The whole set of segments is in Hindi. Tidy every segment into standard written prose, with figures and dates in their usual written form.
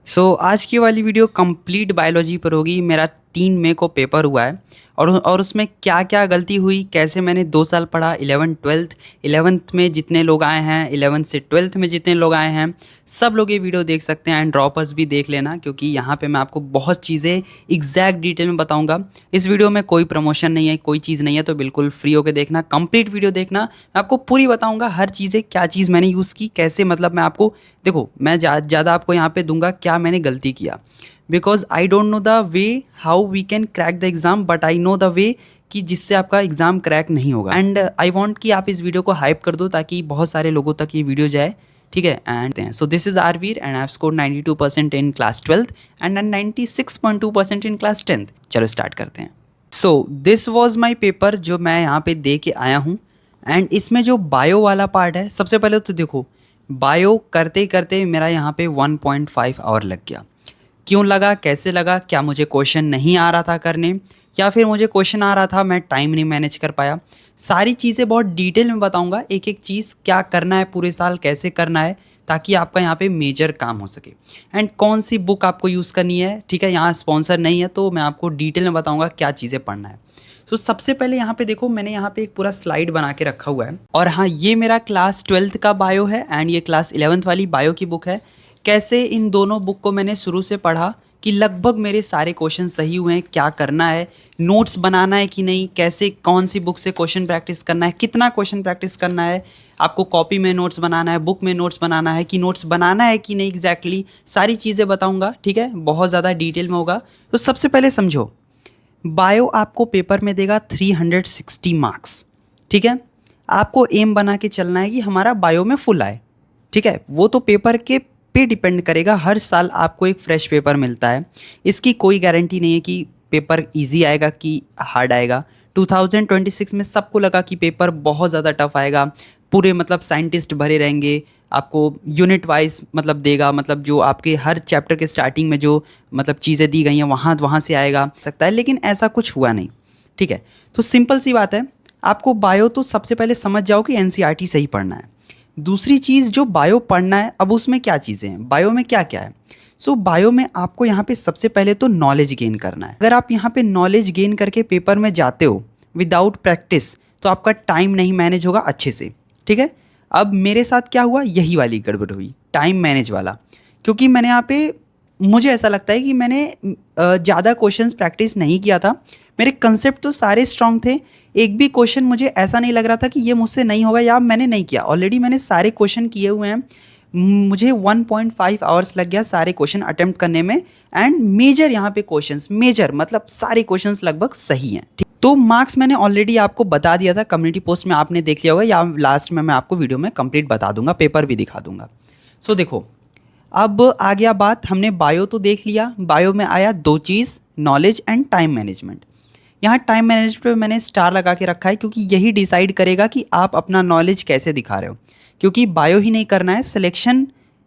आज की वाली वीडियो कंप्लीट बायोलॉजी पर होगी। मेरा 3 मई को पेपर हुआ है और उसमें क्या क्या गलती हुई, कैसे मैंने 2 साल पढ़ा, 11th 12th 11th में जितने लोग आए हैं, 11th से 12th में जितने लोग आए हैं, सब लोग ये वीडियो देख सकते हैं। एंड ड्रॉपर्स भी देख लेना, क्योंकि यहाँ पे मैं आपको बहुत चीज़ें एग्जैक्ट डिटेल में बताऊँगा। इस वीडियो में कोई प्रमोशन नहीं है, कोई चीज़ नहीं है, तो बिल्कुल फ्री होकर देखना, कंप्लीट वीडियो देखना। मैं आपको पूरी बताऊँगा हर चीज़ें, क्या चीज़ मैंने यूज़ की, कैसे, मतलब मैं आपको, देखो मैं ज़्यादा आपको यहाँ पे दूंगा क्या मैंने गलती किया, because I don't know the way how we can crack the exam, but I know the way कि जिससे आपका एग्ज़ाम क्रैक नहीं होगा। एंड आई वांट कि आप इस वीडियो को हाइप कर दो ताकि बहुत सारे लोगों तक ये वीडियो जाए, ठीक है। And so this is Aarveer and I have scored 92% in class 12th and 96.2% in class 10th। चलो स्टार्ट करते हैं। So this was my paper जो मैं यहाँ पे दे के आया हूँ। एंड इसमें जो बायो वाला पार्ट है, सबसे पहले तो देखो, बायो करते करते मेरा यहाँ पे 1.5 आवर लग गया। क्यों लगा, कैसे लगा, क्या मुझे क्वेश्चन नहीं आ रहा था करने, या फिर मुझे क्वेश्चन आ रहा था मैं टाइम नहीं मैनेज कर पाया, सारी चीज़ें बहुत डिटेल में बताऊंगा। एक एक चीज़ क्या करना है पूरे साल, कैसे करना है, ताकि आपका यहाँ पे मेजर काम हो सके। एंड कौन सी बुक आपको यूज़ करनी है, ठीक है। यहाँ स्पॉन्सर नहीं है, तो मैं आपको डिटेल में बताऊँगा क्या चीज़ें पढ़ना है। तो सबसे पहले यहाँ पे देखो, मैंने यहाँ पे एक पूरा स्लाइड बना के रखा हुआ है। और हाँ, ये मेरा क्लास 12th का बायो है एंड ये क्लास 11th वाली बायो की बुक है। कैसे इन दोनों बुक को मैंने शुरू से पढ़ा कि लगभग मेरे सारे क्वेश्चन सही हुए हैं, क्या करना है, नोट्स बनाना है कि नहीं, कैसे कौन सी बुक से क्वेश्चन प्रैक्टिस करना है, कितना क्वेश्चन प्रैक्टिस करना है, आपको कॉपी में नोट्स बनाना है, बुक में नोट्स बनाना है कि नोट्स बनाना है कि नहीं, एग्जैक्टली सारी चीज़ें बताऊंगा, ठीक है। बहुत ज़्यादा डिटेल में होगा। तो सबसे पहले समझो, बायो आपको पेपर में देगा 360 मार्क्स, ठीक है। आपको एम बना के चलना है कि हमारा बायो में फुल आए, ठीक है। वो तो पेपर के पे डिपेंड करेगा। हर साल आपको एक फ्रेश पेपर मिलता है, इसकी कोई गारंटी नहीं है कि पेपर इजी आएगा कि हार्ड आएगा। 2026 में सबको लगा कि पेपर बहुत ज़्यादा टफ आएगा, पूरे मतलब साइंटिस्ट भरे रहेंगे, आपको यूनिट वाइज मतलब देगा, मतलब जो आपके हर चैप्टर के स्टार्टिंग में जो मतलब चीज़ें दी गई हैं वहाँ वहाँ से आएगा सकता है, लेकिन ऐसा कुछ हुआ नहीं, ठीक है। तो सिंपल सी बात है, आपको बायो तो सबसे पहले समझ जाओ कि एनसीईआरटी से ही पढ़ना है। दूसरी चीज़ जो बायो पढ़ना है, अब उसमें क्या चीज़ें हैं, बायो में क्या क्या है। बायो में आपको यहाँ पे सबसे पहले तो नॉलेज गेन करना है। अगर आप यहाँ पे नॉलेज गेन करके पेपर में जाते हो विदाउट प्रैक्टिस, तो आपका टाइम नहीं मैनेज होगा अच्छे से, ठीक है। अब मेरे साथ क्या हुआ, यही वाली गड़बड़ हुई, टाइम मैनेज वाला। क्योंकि मैंने यहाँ पे, मुझे ऐसा लगता है कि मैंने ज़्यादा क्वेश्चंस प्रैक्टिस नहीं किया था। मेरे कंसेप्ट तो सारे स्ट्रांग थे, एक भी क्वेश्चन मुझे ऐसा नहीं लग रहा था कि ये मुझसे नहीं होगा या मैंने नहीं किया। ऑलरेडी मैंने सारे क्वेश्चन किए हुए हैं। मुझे 1.5 आवर्स लग गया सारे क्वेश्चन अटेम्प्ट करने में। एंड मेजर यहाँ पे क्वेश्चंस, मेजर मतलब सारे क्वेश्चंस लगभग सही हैं, ठीक। तो मार्क्स मैंने ऑलरेडी आपको बता दिया था, कम्युनिटी पोस्ट में आपने देख लिया होगा, या लास्ट में मैं आपको वीडियो में कंप्लीट बता दूंगा, पेपर भी दिखा दूंगा। देखो, अब आ गया बात, हमने बायो तो देख लिया। बायो में आया दो चीज़, नॉलेज एंड टाइम मैनेजमेंट। यहाँ टाइम मैनेजमेंट पे मैंने स्टार लगा के रखा है, क्योंकि यही डिसाइड करेगा कि आप अपना नॉलेज कैसे दिखा रहे हो। क्योंकि बायो ही नहीं करना है, सिलेक्शन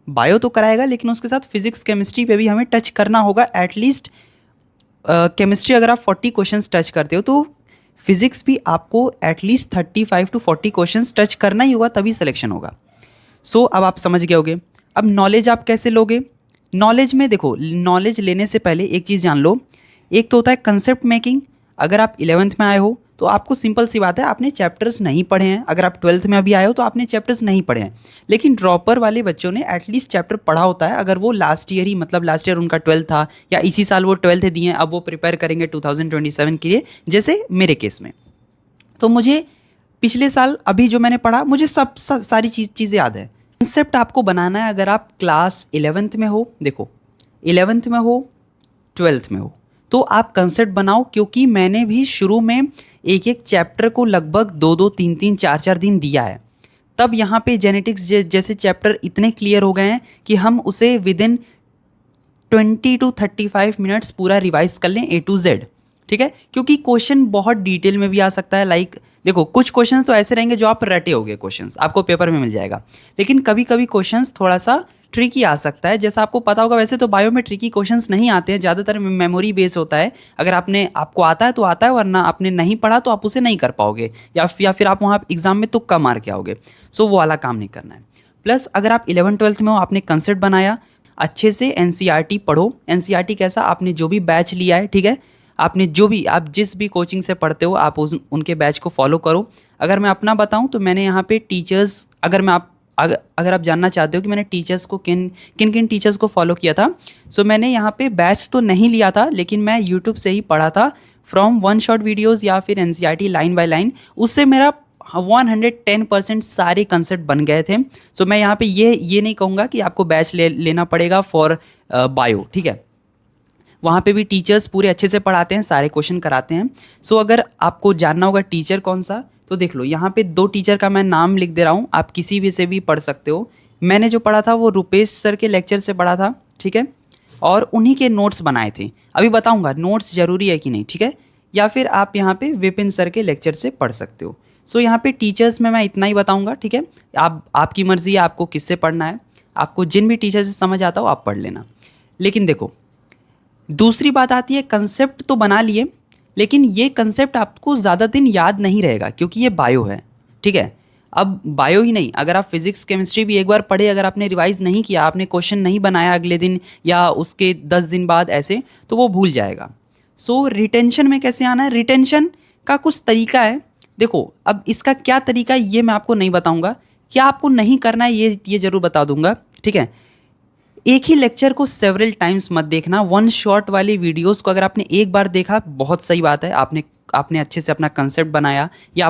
बायो तो कराएगा, लेकिन उसके साथ फिजिक्स केमिस्ट्री पे भी हमें टच करना होगा एटलीस्ट। केमिस्ट्री अगर आप 40 क्वेश्चंस टच करते हो, तो फिजिक्स भी आपको एटलीस्ट 35 to 40 क्वेश्चंस टच करना ही होगा, तभी सिलेक्शन होगा। अब आप समझ गए होगे। अब नॉलेज आप कैसे लोगे। नॉलेज में देखो, नॉलेज लेने से पहले एक चीज़ जान लो, एक तो होता है कंसेप्ट मेकिंग। अगर आप 11th में आए हो तो आपको सिंपल सी बात है, आपने चैप्टर्स नहीं पढ़े हैं। अगर आप 12th में अभी आए हो तो आपने चैप्टर्स नहीं पढ़े हैं, लेकिन ड्रॉपर वाले बच्चों ने एटलीस्ट चैप्टर पढ़ा होता है। अगर वो लास्ट ईयर ही, मतलब लास्ट ईयर उनका 12th था, या इसी साल वो 12th दिए हैं, अब वो प्रिपेयर करेंगे 2027 के लिए, जैसे मेरे केस में। तो मुझे पिछले साल अभी जो मैंने पढ़ा, मुझे सारी चीज़ें याद है। कंसेप्ट आपको बनाना है। अगर आप क्लास 11th में हो, देखो 11th में हो, 12th में हो, तो आप कंसेप्ट बनाओ। क्योंकि मैंने भी शुरू में एक एक चैप्टर को लगभग 2-2 3-3 4-4 दिन दिया है। तब यहाँ पे जेनेटिक्स जैसे चैप्टर इतने क्लियर हो गए हैं कि हम उसे विद इन 20 to 35 मिनट्स पूरा रिवाइज कर लें A to Z, ठीक है। क्योंकि क्वेश्चन बहुत डिटेल में भी आ सकता है। लाइक देखो, कुछ क्वेश्चंस तो ऐसे रहेंगे जो आप रटे होगे, क्वेश्चंस आपको पेपर में मिल जाएगा, लेकिन कभी कभी क्वेश्चंस थोड़ा सा ट्रिकी आ सकता है। जैसा आपको पता होगा, वैसे तो बायो में ट्रिकी क्वेश्चंस नहीं आते हैं, ज़्यादातर मेमोरी बेस होता है। अगर आपको आता है तो आता है, वरना आपने नहीं पढ़ा तो आप उसे नहीं कर पाओगे, या फिर आप वहाँ एग्जाम में तुक्का मार के आओगे। वो वाला काम नहीं करना है। प्लस अगर आप 11th 12th में हो, आपने कंसेप्ट बनाया, अच्छे से एनसीईआरटी पढ़ो। एनसीईआरटी कैसा, आपने जो भी बैच लिया है, ठीक है, आपने जो भी, आप जिस भी कोचिंग से पढ़ते हो आप उनके बैच को फॉलो करो। अगर मैं अपना बताऊं तो मैंने यहाँ पे टीचर्स, अगर आप जानना चाहते हो कि मैंने टीचर्स को किन किन किन टीचर्स को फॉलो किया था, सो मैंने यहाँ पे बैच तो नहीं लिया था, लेकिन मैं यूट्यूब से ही पढ़ा था फ्रॉम वन शॉट वीडियोज़ या फिर एनसीईआरटी लाइन बाय लाइन। उससे मेरा 110% सारे कंसेप्ट बन गए थे। सो मैं यहाँ पे ये नहीं कहूँगा कि आपको बैच लेना पड़ेगा फॉर बायो, ठीक है। वहाँ पे भी टीचर्स पूरे अच्छे से पढ़ाते हैं, सारे क्वेश्चन कराते हैं। सो अगर आपको जानना होगा टीचर कौन सा, तो देख लो यहाँ पे 2 टीचर का मैं नाम लिख दे रहा हूँ, आप किसी भी से भी पढ़ सकते हो। मैंने जो पढ़ा था वो रुपेश सर के लेक्चर से पढ़ा था, ठीक है, और उन्हीं के नोट्स बनाए थे। अभी बताऊँगा नोट्स ज़रूरी है कि नहीं, ठीक है, या फिर आप यहाँ पे विपिन सर के लेक्चर से पढ़ सकते हो। सो यहाँ पे टीचर्स में मैं इतना ही बताऊँगा, ठीक है। आपकी मर्ज़ी है आपको किससे पढ़ना है, आपको जिन भी टीचर से समझ आता हो आप पढ़ लेना। लेकिन देखो, दूसरी बात आती है, कंसेप्ट तो बना लिए, लेकिन ये कंसेप्ट आपको ज़्यादा दिन याद नहीं रहेगा क्योंकि ये बायो है, ठीक है। अब बायो ही नहीं, अगर आप फिजिक्स केमिस्ट्री भी एक बार पढ़े, अगर आपने रिवाइज नहीं किया, आपने क्वेश्चन नहीं बनाया अगले दिन या उसके 10 दिन बाद ऐसे, तो वो भूल जाएगा। सो रिटेंशन में कैसे आना है, रिटेंशन का कुछ तरीका है। देखो अब इसका क्या तरीका है ये मैं आपको नहीं बताऊंगा, क्या आपको नहीं करना है ये ज़रूर बता दूंगा, ठीक है। एक ही लेक्चर को सेवरल टाइम्स मत देखना। वन शॉट वाली वीडियोस को अगर आपने एक बार देखा बहुत सही बात है, आपने अच्छे से अपना कंसेप्ट बनाया, या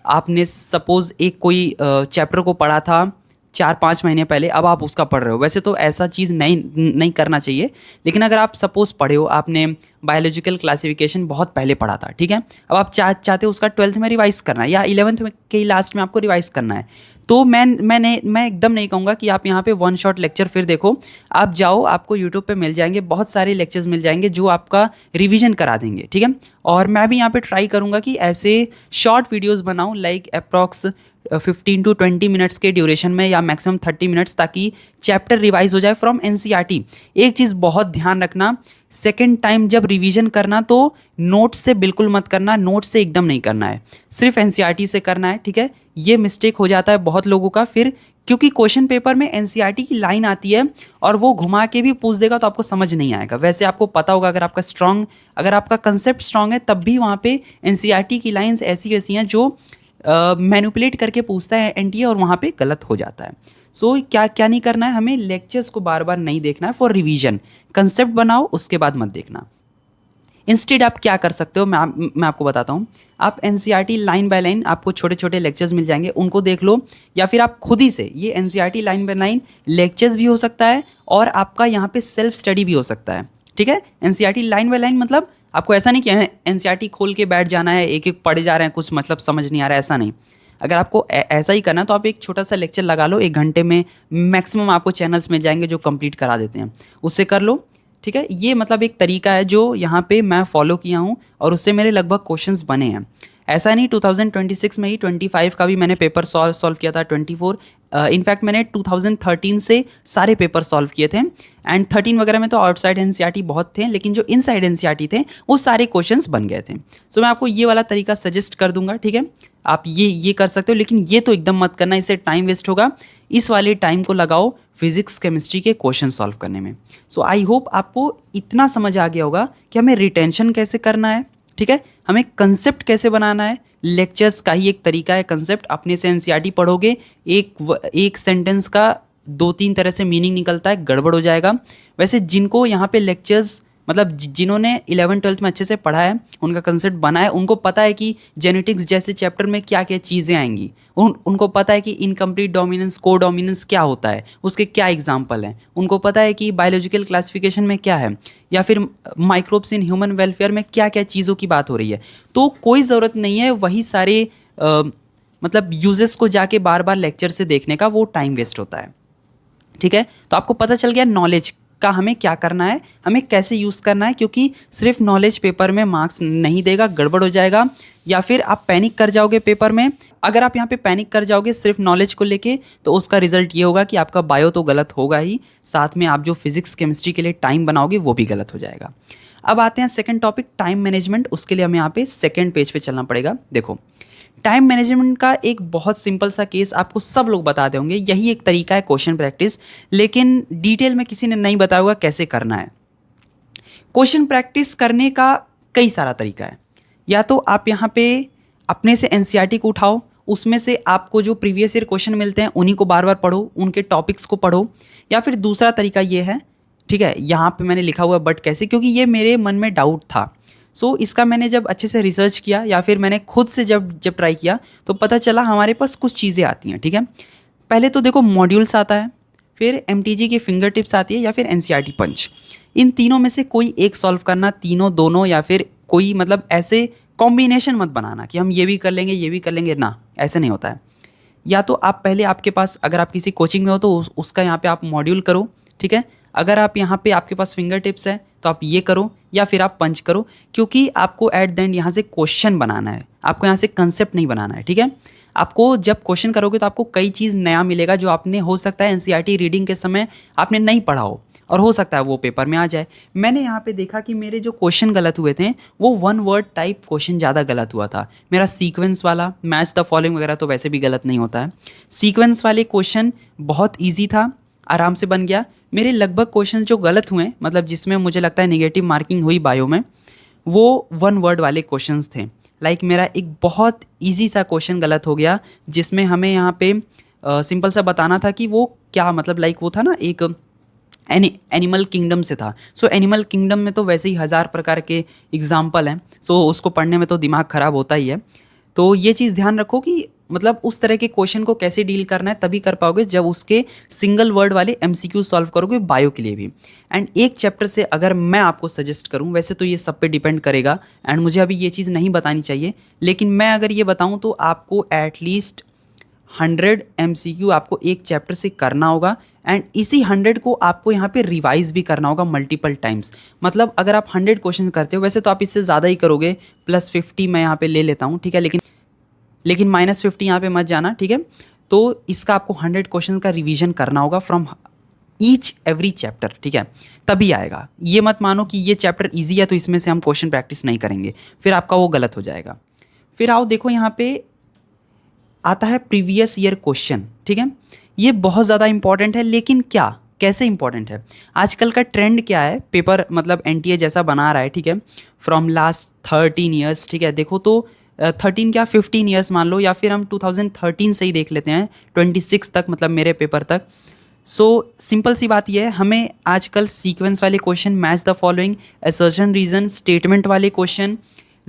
आपने सपोज एक कोई चैप्टर को पढ़ा था 4-5 महीने पहले, अब आप उसका पढ़ रहे हो। वैसे तो ऐसा चीज़ नहीं करना चाहिए, लेकिन अगर आप सपोज पढ़े हो, आपने बायोलॉजिकल क्लासिफिकेशन बहुत पहले पढ़ा था, ठीक है, अब आप चाहते हो उसका 12th में रिवाइज करना है या 11th में के लास्ट में आपको रिवाइज करना है, तो मैं एकदम नहीं कहूँगा कि आप यहाँ पे वन शॉट लेक्चर फिर देखो। आप जाओ, आपको यूट्यूब पे मिल जाएंगे, बहुत सारे लेक्चर्स मिल जाएंगे जो आपका रिवीजन करा देंगे, ठीक है। और मैं भी यहाँ पे ट्राई करूँगा कि ऐसे शॉर्ट वीडियोस बनाऊँ, लाइक अप्रॉक्स 15 to 20 मिनट्स के ड्यूरेशन में या मैक्सिमम 30 मिनट्स, ताकि चैप्टर रिवाइज हो जाए फ्रॉम एनसीईआरटी। एक चीज़ बहुत ध्यान रखना, सेकेंड टाइम जब रिवीजन करना तो नोट्स से बिल्कुल मत करना, नोट्स से एकदम नहीं करना है, सिर्फ एनसीईआरटी से करना है, ठीक है। ये मिस्टेक हो जाता है बहुत लोगों का फिर, क्योंकि क्वेश्चन पेपर में एनसीईआरटी की लाइन आती है और वो घुमा के भी पूछ देगा तो आपको समझ नहीं आएगा। वैसे आपको पता होगा, अगर आपका कंसेप्ट स्ट्रांग है तब भी वहाँ पे एनसीईआरटी की लाइंस ऐसी ऐसी हैं जो मैनिपुलेट करके पूछता है एनटीए और वहाँ पे गलत हो जाता है। सो क्या नहीं करना है, हमें लेक्चर्स को बार बार नहीं देखना है फॉर रिवीजन। कंसेप्ट बनाओ उसके बाद मत देखना। इंस्टेड आप क्या कर सकते हो, मैं आपको बताता हूँ। आप एनसीईआरटी लाइन बाय लाइन, आपको छोटे छोटे लेक्चर्स मिल जाएंगे, उनको देख लो, या फिर आप खुद ही से, ये NCERT line by line lectures भी हो सकता है और आपका यहाँ पे सेल्फ स्टडी भी हो सकता है, ठीक है। एनसीईआरटी लाइन बाय लाइन मतलब आपको ऐसा नहीं कि एनसीईआरटी खोल के बैठ जाना है, एक एक पढ़े जा रहे हैं, कुछ मतलब समझ नहीं आ रहा है, ऐसा नहीं। अगर आपको ऐसा ही करना है तो आप एक छोटा सा लेक्चर लगा लो, 1 घंटे में मैक्सिमम आपको चैनल्स मिल जाएंगे जो कंप्लीट करा देते हैं, उससे कर लो, ठीक है। ये मतलब एक तरीका है जो यहाँ पे मैं फॉलो किया हूँ और उससे मेरे लगभग क्वेश्चंस बने हैं। ऐसा नहीं 2026 में ही 25 का भी मैंने पेपर सॉल्व किया था, 24 इनफैक्ट मैंने 2013 से सारे पेपर सॉल्व किए थे, एंड 13 वगैरह में तो आउटसाइड एनसीईआरटी बहुत थे, लेकिन जो इनसाइड एनसीईआरटी थे वो सारे क्वेश्चंस बन गए थे। सो मैं आपको ये वाला तरीका सजेस्ट कर दूंगा, ठीक है। आप ये कर सकते हो, लेकिन ये तो एकदम मत करना, इससे टाइम वेस्ट होगा। इस वाले टाइम को लगाओ फिजिक्स केमिस्ट्री के क्वेश्चन सॉल्व करने में। सो आई होप आपको इतना समझ आ गया होगा कि हमें रिटेंशन कैसे करना है, ठीक है, हमें कंसेप्ट कैसे बनाना है। लेक्चर्स का ही एक तरीका है कंसेप्ट। अपने से एनसीईआरटी पढ़ोगे, एक सेंटेंस का 2-3 तरह से मीनिंग निकलता है, गड़बड़ हो जाएगा। वैसे जिनको यहाँ पे लेक्चर्स, मतलब जिन्होंने 11th-12th में अच्छे से पढ़ा है, उनका कंसेप्ट बना है, उनको पता है कि जेनेटिक्स जैसे चैप्टर में क्या क्या चीज़ें आएंगी, उनको पता है कि इनकम्प्लीट डोमिनेंस, को डोमिनेंस क्या होता है, उसके क्या एग्जाम्पल हैं, उनको पता है कि बायोलॉजिकल क्लासिफिकेशन में क्या है, या फिर माइक्रोब्स इन ह्यूमन वेलफेयर में क्या क्या चीज़ों की बात हो रही है। तो कोई ज़रूरत नहीं है वही सारे मतलब यूजेस को जाके बार बार लेक्चर से देखने का, वो टाइम वेस्ट होता है, ठीक है। तो आपको पता चल गया नॉलेज का हमें क्या करना है, हमें कैसे यूज़ करना है, क्योंकि सिर्फ नॉलेज पेपर में मार्क्स नहीं देगा, गड़बड़ हो जाएगा, या फिर आप पैनिक कर जाओगे पेपर में। अगर आप यहाँ पे पैनिक कर जाओगे सिर्फ नॉलेज को लेके, तो उसका रिजल्ट ये होगा कि आपका बायो तो गलत होगा ही, साथ में आप जो फिजिक्स केमिस्ट्री के लिए टाइम बनाओगे वो भी गलत हो जाएगा। अब आते हैं सेकेंड टॉपिक, टाइम मैनेजमेंट। उसके लिए हमें यहाँ पे सेकेंड पेज पे चलना पड़ेगा। देखो, टाइम मैनेजमेंट का एक बहुत सिंपल सा केस आपको सब लोग बताते होंगे, यही एक तरीका है क्वेश्चन प्रैक्टिस, लेकिन डिटेल में किसी ने नहीं बताया होगा कैसे करना है। क्वेश्चन प्रैक्टिस करने का कई सारा तरीका है। या तो आप यहाँ पे अपने से एनसीईआरटी को उठाओ, उसमें से आपको जो प्रीवियस ईयर क्वेश्चन मिलते हैं उन्हीं को बार बार पढ़ो, उनके टॉपिक्स को पढ़ो। या फिर दूसरा तरीका ये है, ठीक है, यहाँ पे मैंने लिखा हुआ बट कैसे, क्योंकि ये मेरे मन में डाउट था। सो इसका मैंने जब अच्छे से रिसर्च किया या फिर मैंने खुद से जब जब ट्राई किया तो पता चला हमारे पास कुछ चीज़ें आती हैं, ठीक है। पहले तो देखो मॉड्यूल्स आता है, फिर एमटीजी की फिंगर टिप्स आती है, या फिर एनसीईआरटी पंच। इन तीनों में से कोई एक सॉल्व करना, तीनों दोनों, या फिर कोई मतलब ऐसे कॉम्बिनेशन मत बनाना कि हम ये भी कर लेंगे ये भी कर लेंगे, ना, ऐसे नहीं होता है। या तो आप पहले आपके पास अगर आप किसी कोचिंग में हो तो उसका यहाँ पे आप मॉड्यूल करो, ठीक है। अगर आप यहाँ पे आपके पास फिंगर टिप्स है तो आप ये करो, या फिर आप पंच करो, क्योंकि आपको एट द एंड यहाँ से क्वेश्चन बनाना है, आपको यहाँ से कंसेप्ट नहीं बनाना है, ठीक है। आपको जब क्वेश्चन करोगे तो आपको कई चीज़ नया मिलेगा जो आपने हो सकता है एनसीईआरटी रीडिंग के समय आपने नहीं पढ़ा हो, और हो सकता है वो पेपर में आ जाए। मैंने यहाँ पे देखा कि मेरे जो क्वेश्चन गलत हुए थे वो वन वर्ड टाइप क्वेश्चन ज़्यादा गलत हुआ था। मेरा सीक्वेंस वाला, मैच द फॉलोइंग वगैरह तो वैसे भी गलत नहीं होता है। सीक्वेंस वाले क्वेश्चन बहुत ईजी था, आराम से बन गया। मेरे लगभग क्वेश्चन जो गलत हुए, मतलब जिसमें मुझे लगता है नेगेटिव मार्किंग हुई बायो में, वो वन वर्ड वाले क्वेश्चंस थे। लाइक मेरा एक बहुत इजी सा क्वेश्चन गलत हो गया, जिसमें हमें यहाँ पे सिंपल सा बताना था कि वो क्या, मतलब लाइक वो था ना एक एनिमल किंगडम से था। सो एनिमल किंगडम में तो वैसे ही 1000 प्रकार के एग्जाम्पल हैं, सो उसको पढ़ने में तो दिमाग ख़राब होता ही है। तो ये चीज़ ध्यान रखो कि मतलब उस तरह के क्वेश्चन को कैसे डील करना है, तभी कर पाओगे जब उसके सिंगल वर्ड वाले एमसीक्यू सॉल्व करोगे बायो के लिए भी। एंड एक चैप्टर से अगर मैं आपको सजेस्ट करूं, वैसे तो ये सब पे डिपेंड करेगा एंड मुझे अभी ये चीज़ नहीं बतानी चाहिए, लेकिन मैं अगर ये बताऊं तो आपको एटलीस्ट 100 एमसीक्यू आपको एक चैप्टर से करना होगा। एंड इसी 100 को आपको यहाँ पे रिवाइज भी करना होगा मल्टीपल टाइम्स। मतलब अगर आप 100 क्वेश्चन करते हो, वैसे तो आप इससे ज़्यादा ही करोगे, +50 मैं यहाँ पे ले लेता हूँ, ठीक है, लेकिन -50 यहाँ पे मत जाना, ठीक है। तो इसका आपको 100 क्वेश्चन का रिवीजन करना होगा फ्रॉम ईच एवरी चैप्टर, ठीक है, तभी आएगा। ये मत मानो कि ये चैप्टर ईजी है तो इसमें से हम क्वेश्चन प्रैक्टिस नहीं करेंगे, फिर आपका वो गलत हो जाएगा। फिर आओ देखो यहाँ पे आता है प्रीवियस ईयर क्वेश्चन, ठीक है। ये बहुत ज़्यादा इंपॉर्टेंट है, लेकिन क्या, कैसे इंपॉर्टेंट है, आजकल का ट्रेंड क्या है, पेपर मतलब एनटीए जैसा बना रहा है, ठीक है, फ्रॉम लास्ट 13 ईयर्स, ठीक है। देखो तो 13 क्या 15 ईयर्स मान लो, या फिर हम 2013 से ही देख लेते हैं 26 तक, मतलब मेरे पेपर तक। सो सिंपल सी बात यह है, हमें आजकल सीक्वेंस वाले question, match the following, assertion reason, statement वाले क्वेश्चन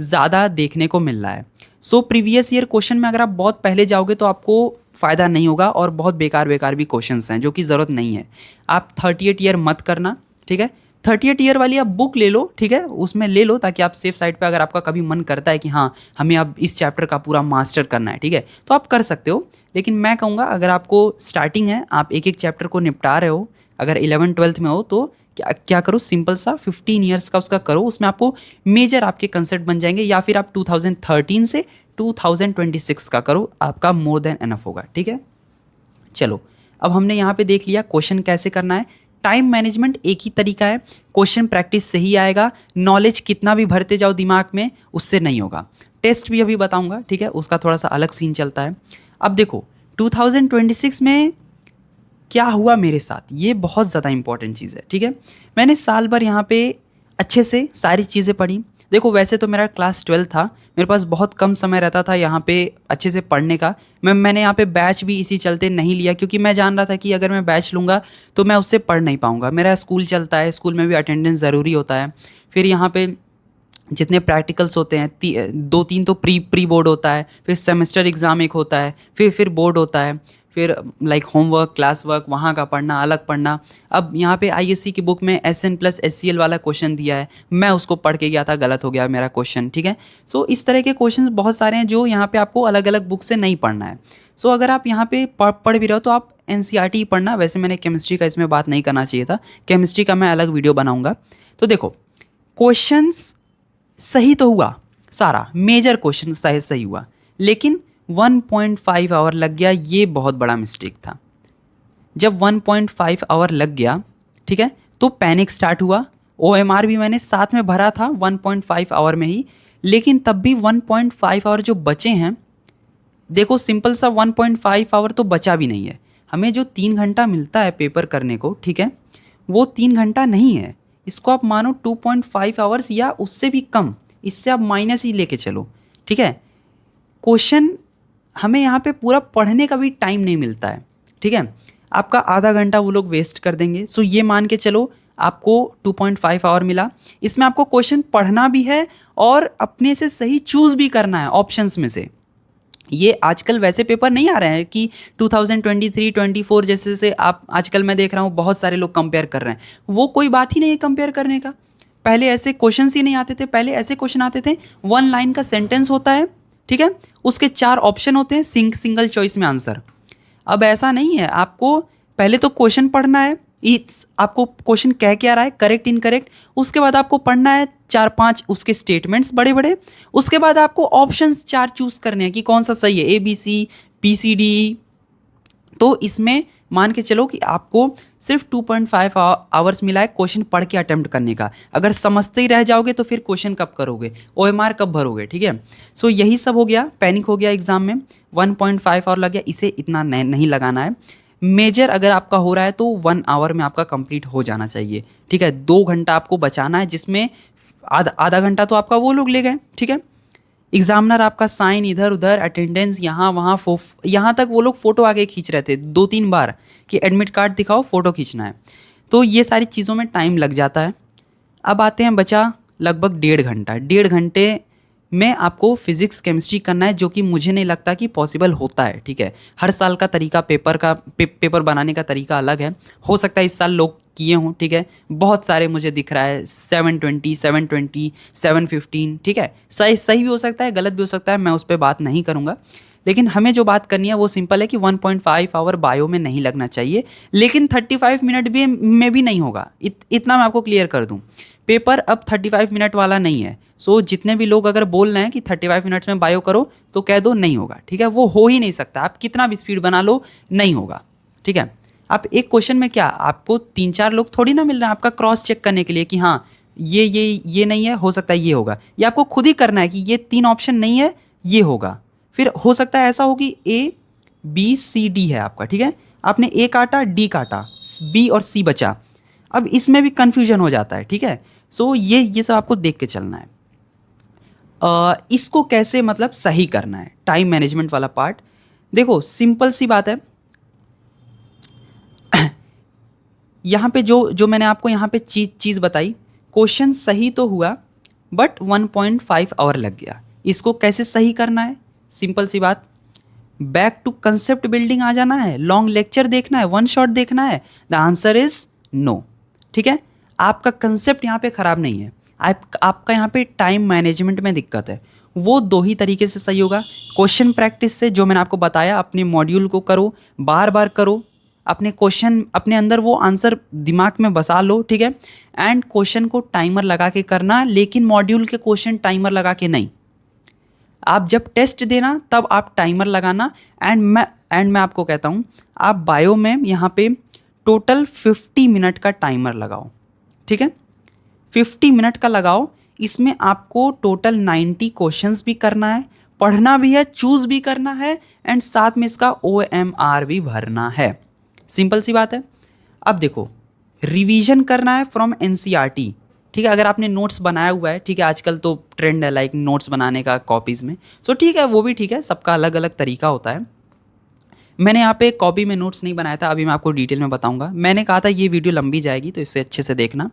ज़्यादा देखने को मिल रहा है। सो प्रीवियस ईयर क्वेश्चन में अगर आप बहुत पहले जाओगे तो आपको फ़ायदा नहीं होगा, और बहुत बेकार बेकार भी क्वेश्चंस हैं जो कि ज़रूरत नहीं है। आप 38 ईयर मत करना, ठीक है। 38 ईयर वाली आप बुक ले लो, ठीक है, उसमें ले लो, ताकि आप सेफ साइड पे अगर आपका कभी मन करता है कि हाँ हमें अब इस चैप्टर का पूरा मास्टर करना है, ठीक है, तो आप कर सकते हो। लेकिन मैं कहूँगा अगर आपको स्टार्टिंग है, आप एक एक चैप्टर को निपटा रहे हो, अगर 11th-12th में हो तो क्या क्या करो, सिंपल सा 15 ईयर्स का उसका करो, उसमें आपको मेजर आपके कंसेप्ट बन जाएंगे। या फिर आप 2013 से 2026 का करो, आपका मोर देन एनफ होगा, ठीक है। चलो, अब हमने यहाँ पे देख लिया क्वेश्चन कैसे करना है। टाइम मैनेजमेंट एक ही तरीका है, क्वेश्चन प्रैक्टिस से ही आएगा, नॉलेज कितना भी भरते जाओ दिमाग में उससे नहीं होगा। टेस्ट भी अभी बताऊंगा, ठीक है, उसका थोड़ा सा अलग सीन चलता है। अब देखो 2026 में क्या हुआ मेरे साथ, ये बहुत ज़्यादा इंपॉर्टेंट चीज़ है, ठीक है। मैंने साल भर यहाँ पे अच्छे से सारी चीज़ें पढ़ी। देखो वैसे तो मेरा क्लास 12 था, मेरे पास बहुत कम समय रहता था यहाँ पे अच्छे से पढ़ने का। मैंने यहाँ पे बैच भी इसी चलते नहीं लिया, क्योंकि मैं जान रहा था कि अगर मैं बैच लूँगा तो मैं उससे पढ़ नहीं पाऊँगा। मेरा स्कूल चलता है, स्कूल में भी अटेंडेंस ज़रूरी होता है। फिर यहाँ पे जितने प्रैक्टिकल्स होते हैं 2-3 तो प्री बोर्ड होता है, फिर सेमेस्टर एग्ज़ाम एक होता है, फिर बोर्ड होता है, फिर लाइक होमवर्क, क्लास वर्क, वहाँ का पढ़ना, अलग पढ़ना। अब यहाँ पे आईएससी की बुक में SN+SCL वाला क्वेश्चन दिया है, मैं उसको पढ़ के गया था, गलत हो गया मेरा क्वेश्चन, ठीक है। सो इस तरह के क्वेश्चंस बहुत सारे हैं जो यहाँ पे आपको अलग अलग बुक से नहीं पढ़ना है। सो अगर आप यहाँ पे पढ़ भी रहे हो तो आप एनसीईआरटी पढ़ना। वैसे मैंने केमिस्ट्री का इसमें बात नहीं करना चाहिए था, केमिस्ट्री का मैं अलग वीडियो बनाऊँगा। तो देखो क्वेश्चंस सही तो हुआ, सारा मेजर क्वेश्चन सही हुआ, लेकिन 1.5 आवर लग गया, ये बहुत बड़ा मिस्टेक था। जब 1.5 आवर लग गया, ठीक है, तो पैनिक स्टार्ट हुआ। OMR भी मैंने साथ में भरा था 1.5 आवर में ही, लेकिन तब भी 1.5 आवर जो बचे हैं देखो सिंपल सा 1.5 आवर तो बचा भी नहीं है। हमें जो 3 घंटा मिलता है पेपर करने को, ठीक है, वो 3 घंटा नहीं है। इसको आप मानो 2.5 आवर्स या उससे भी कम, इससे आप माइनस ही लेके चलो, ठीक है। क्वेश्चन हमें यहाँ पे पूरा पढ़ने का भी टाइम नहीं मिलता है, ठीक है। आपका आधा घंटा वो लोग वेस्ट कर देंगे। सो ये मान के चलो आपको 2.5 आवर मिला। इसमें आपको क्वेश्चन पढ़ना भी है और अपने से सही चूज़ भी करना है ऑप्शंस में से। ये आजकल वैसे पेपर नहीं आ रहे हैं कि 2023-24 जैसे से आप आजकल मैं देख रहा हूँ बहुत सारे लोग कंपेयर कर रहे हैं। वो कोई बात ही नहीं है कंपेयर करने का। पहले ऐसे क्वेश्चंस ही नहीं आते थे। पहले ऐसे क्वेश्चन आते थे, 1 लाइन का सेंटेंस होता है, ठीक है, उसके 4 ऑप्शन होते हैं, सिंगल चॉइस में आंसर। अब ऐसा नहीं है, आपको पहले तो क्वेश्चन पढ़ना है, इट्स आपको क्वेश्चन कह क्या रहा है, करेक्ट इनकरेक्ट, उसके बाद आपको पढ़ना है 4-5 उसके स्टेटमेंट्स बड़े बड़े, उसके बाद आपको ऑप्शंस 4 चूज करने हैं कि कौन सा सही है, ABC, PCD। तो इसमें मान के चलो कि आपको सिर्फ 2.5 आवर्स मिला है क्वेश्चन पढ़ के अटेम्प्ट करने का। अगर समझते ही रह जाओगे तो फिर क्वेश्चन कब करोगे, OMR कब भरोगे, ठीक है। सो यही सब हो गया, पैनिक हो गया एग्जाम में, 1.5 आवर लग गया, इसे इतना नहीं लगाना है। मेजर अगर आपका हो रहा है तो 1 आवर में आपका कंप्लीट हो जाना चाहिए, ठीक है। 2 घंटा आपको बचाना है, जिसमें आधा घंटा तो आपका वो लोग ले गए, ठीक है। एग्जामिनर आपका साइन इधर उधर, अटेंडेंस यहाँ वहाँ, यहाँ तक वो लोग फ़ोटो आगे खींच रहे थे 2-3 बार कि एडमिट कार्ड दिखाओ, फ़ोटो खींचना है। तो ये सारी चीज़ों में टाइम लग जाता है। अब आते हैं, बचा लगभग 1.5 घंटा। 1.5 घंटे में आपको फिजिक्स केमिस्ट्री करना है, जो कि मुझे नहीं लगता कि पॉसिबल होता है, ठीक है। हर साल का तरीका पेपर बनाने का तरीका अलग है। हो सकता है इस साल लोग किए हों, ठीक है। बहुत सारे मुझे दिख रहा है 720, 715, ठीक है। सही सही भी हो सकता है, गलत भी हो सकता है, मैं उस पर बात नहीं करूँगा। लेकिन हमें जो बात करनी है वो सिंपल है कि 1.5 आवर बायो में नहीं लगना चाहिए, लेकिन 35 मिनट भी में भी नहीं होगा। इतना मैं आपको क्लियर कर दूं, पेपर अब 35 मिनट वाला नहीं है। सो जितने भी लोग अगर बोल रहे हैं कि 35 मिनट्स में बायो करो, तो कह दो नहीं होगा, ठीक है। वो हो ही नहीं सकता, आप कितना भी स्पीड बना लो नहीं होगा, ठीक है। आप एक क्वेश्चन में क्या, आपको 3-4 लोग थोड़ी ना मिल रहे हैं आपका क्रॉस चेक करने के लिए कि हाँ ये नहीं है, हो सकता है ये होगा। ये आपको खुद ही करना है कि ये 3 ऑप्शन नहीं है, ये होगा। फिर हो सकता है ऐसा हो कि A, B, C, D है आपका, ठीक है। आपने A काटा, D काटा, B और C बचा। अब इसमें भी कन्फ्यूजन हो जाता है, ठीक है। सो ये सब आपको देख के चलना है। इसको कैसे मतलब सही करना है, टाइम मैनेजमेंट वाला पार्ट। देखो सिंपल सी बात है, यहाँ पे जो मैंने आपको यहाँ पे चीज़ बताई, क्वेश्चन सही तो हुआ बट 1.5 आवर लग गया। इसको कैसे सही करना है, सिंपल सी बात, बैक टू कंसेप्ट बिल्डिंग आ जाना है, लॉन्ग लेक्चर देखना है, 1 शॉट देखना है। द आंसर इज नो, ठीक है। आपका कंसेप्ट यहाँ पे ख़राब नहीं है, आपका यहाँ पे टाइम मैनेजमेंट में दिक्कत है। वो 2 ही तरीके से सही होगा, क्वेश्चन प्रैक्टिस से, जो मैंने आपको बताया, अपने मॉड्यूल को करो, बार बार करो, अपने क्वेश्चन अपने अंदर वो आंसर दिमाग में बसा लो, ठीक है। एंड क्वेश्चन को टाइमर लगा के करना, लेकिन मॉड्यूल के क्वेश्चन टाइमर लगा के नहीं। आप जब टेस्ट देना तब आप टाइमर लगाना। एंड मैं आपको कहता हूँ, आप बायो में यहाँ पे टोटल 50 मिनट का टाइमर लगाओ, ठीक है। 50 मिनट का लगाओ, इसमें आपको टोटल 90 क्वेश्चंस भी करना है, पढ़ना भी है, चूज भी करना है, एंड साथ में इसका OMR भी भरना है। सिंपल सी बात है। अब देखो, रिवीजन करना है फ्रॉम NCERT, ठीक है। अगर आपने नोट्स बनाया हुआ है, ठीक है, आजकल तो ट्रेंड है लाइक नोट्स बनाने का कॉपीज़ में, सो ठीक है, वो भी ठीक है, सबका अलग अलग तरीका होता है। मैंने यहाँ पे कॉपी में नोट्स नहीं बनाया था, अभी मैं आपको डिटेल में बताऊंगा। मैंने कहा था ये वीडियो लंबी जाएगी तो इससे अच्छे से देखना।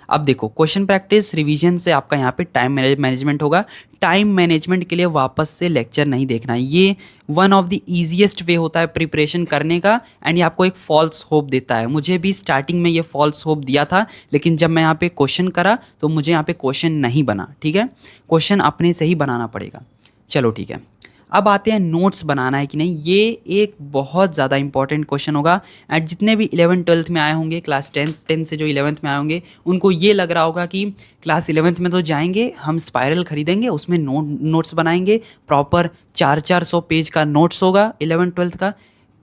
अब देखो, क्वेश्चन प्रैक्टिस रिवीजन से आपका यहाँ पे टाइम मैनेजमेंट होगा। टाइम मैनेजमेंट के लिए वापस से लेक्चर नहीं देखना है, ये one of the easiest way होता है प्रिपरेशन करने का। एंड ये आपको एक फॉल्स होप देता है। मुझे भी स्टार्टिंग में ये फॉल्स होप दिया था, लेकिन जब मैं यहाँ पे क्वेश्चन करा तो मुझे यहाँ पे क्वेश्चन नहीं बना, ठीक है। क्वेश्चन अपने से ही बनाना पड़ेगा। चलो ठीक है, अब आते हैं नोट्स बनाना है कि नहीं। ये एक बहुत ज़्यादा इंपॉर्टेंट क्वेश्चन होगा। एंड जितने भी 11th-12th में आए होंगे, क्लास 10 से जो 11th में आए होंगे, उनको ये लग रहा होगा कि क्लास 11th में तो जाएंगे, हम स्पायरल खरीदेंगे, उसमें नोट्स बनाएंगे, प्रॉपर 400-400 पेज का नोट्स होगा 11th-12th का।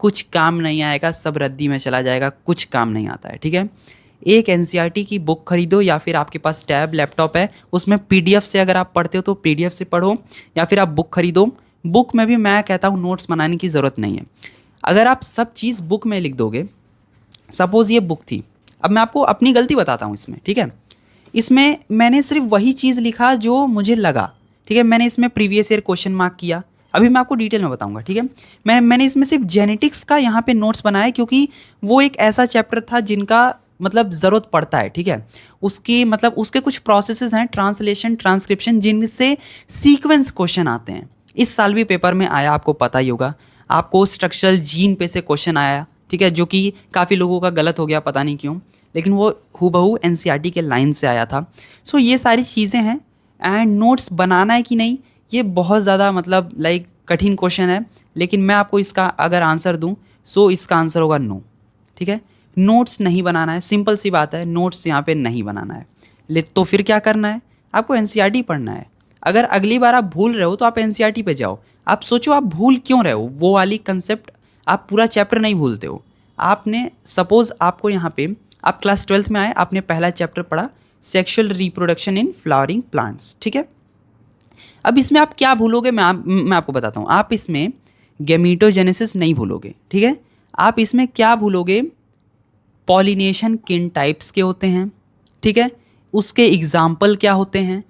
कुछ काम नहीं आएगा, सब रद्दी में चला जाएगा, कुछ काम नहीं आता है, ठीक है। एक NCERT की बुक खरीदो, या फिर आपके पास टैब लैपटॉप है उसमें PDF से अगर आप पढ़ते हो तो PDF से पढ़ो, या फिर आप बुक खरीदो, बुक में भी मैं कहता हूँ नोट्स बनाने की ज़रूरत नहीं है। अगर आप सब चीज़ बुक में लिख दोगे, सपोज़ ये बुक थी, अब मैं आपको अपनी गलती बताता हूँ इसमें, ठीक है। इसमें मैंने सिर्फ वही चीज़ लिखा जो मुझे लगा, ठीक है। मैंने इसमें प्रीवियस ईयर क्वेश्चन मार्क किया, अभी मैं आपको डिटेल में बताऊंगा, ठीक है। मैंने इसमें सिर्फ जेनेटिक्स का यहाँ पे नोट्स बनाया क्योंकि वो एक ऐसा चैप्टर था जिनका मतलब ज़रूरत पड़ता है, ठीक है। उसकी मतलब उसके कुछ प्रोसेसेस हैं, ट्रांसलेशन, ट्रांसक्रिप्शन, जिनसे सीक्वेंस क्वेश्चन आते हैं। इस साल भी पेपर में आया, आपको पता ही होगा। आपको स्ट्रक्चरल जीन पे से क्वेश्चन आया, ठीक है, जो कि काफ़ी लोगों का गलत हो गया, पता नहीं क्यों, लेकिन वो हूबहू एनसीईआरटी के लाइन से आया था। सो ये सारी चीज़ें हैं। एंड नोट्स बनाना है कि नहीं, ये बहुत ज़्यादा मतलब लाइक कठिन क्वेश्चन है, लेकिन मैं आपको इसका अगर आंसर दूं सो इसका आंसर होगा नो, ठीक है। नोट्स नहीं बनाना है, सिंपल सी बात है, नोट्स यहाँ पे नहीं बनाना है। तो फिर क्या करना है, आपको एनसीईआरटी पढ़ना है। अगर अगली बार आप भूल रहे हो तो आप एनसीईआरटी पे जाओ। आप सोचो आप भूल क्यों रहे हो, वो वाली कंसेप्ट, आप पूरा चैप्टर नहीं भूलते हो। आपने सपोज आपको यहाँ पे, आप क्लास 12th में आए, आपने पहला चैप्टर पढ़ा, sexual reproduction in flowering plants, ठीक है। अब इसमें आप क्या भूलोगे, मैं आपको बताता हूँ। आप इसमें गैमीटोजेनेसिस नहीं भूलोगे, ठीक है। आप इसमें क्या भूलोगे, पॉलिनेशन किन टाइप्स के होते हैं, ठीक है, उसके एग्जाम्पल क्या होते हैं,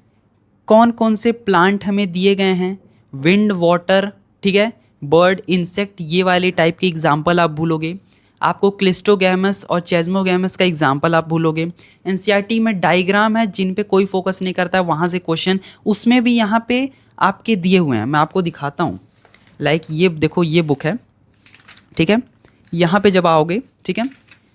कौन कौन से प्लांट हमें दिए गए हैं, विंड, वाटर, ठीक है, बर्ड, इंसेक्ट, ये वाले टाइप के एग्जाम्पल आप भूलोगे। आपको क्लिस्टोगैमस और चेस्मोगैमस का एग्जाम्पल आप भूलोगे। एनसीईआरटी में डायग्राम है जिन पे कोई फोकस नहीं करता है, वहाँ से क्वेश्चन, उसमें भी यहाँ पे आपके दिए हुए हैं, मैं आपको दिखाता हूँ। लाइक ये देखो, ये बुक है, ठीक है। यहाँ पे जब आओगे, ठीक है,